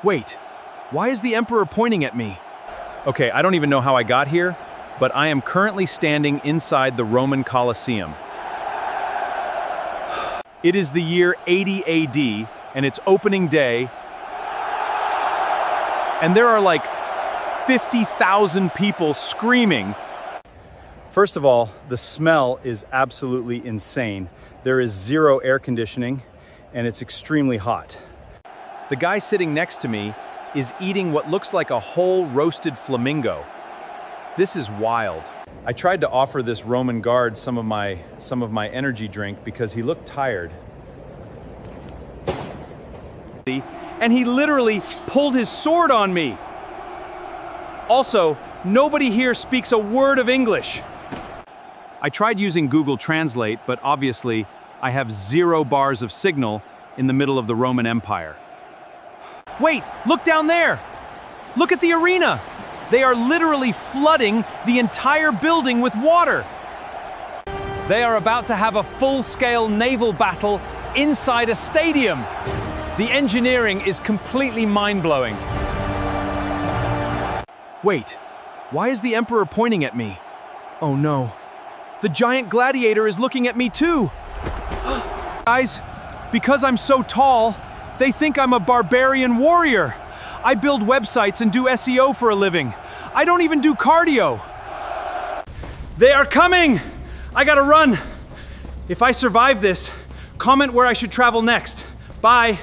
Wait, why is the Emperor pointing at me? Okay, I don't even know how I got here, but I am currently standing inside the Roman Colosseum. It is the year 80 AD, and it's opening day, and there are like 50,000 people screaming. First of all, the smell is absolutely insane. There is zero air conditioning, and it's extremely hot. The guy sitting next to me is eating what looks like a whole roasted flamingo. This is wild. I tried to offer this Roman guard some of my energy drink because he looked tired. And he literally pulled his sword on me. Also, nobody here speaks a word of English. I tried using Google Translate, but obviously I have 0 bars of signal in the middle of the Roman Empire. Wait, look down there! Look at the arena! They are literally flooding the entire building with water. They are about to have a full-scale naval battle inside a stadium. The engineering is completely mind-blowing. Wait, why is the Emperor pointing at me? Oh no, the giant Gladiator is looking at me too. Guys, because I'm so tall, they think I'm a barbarian warrior. I build websites and do SEO for a living. I don't even do cardio. They are coming! I gotta run. If I survive this, comment where I should travel next. Bye.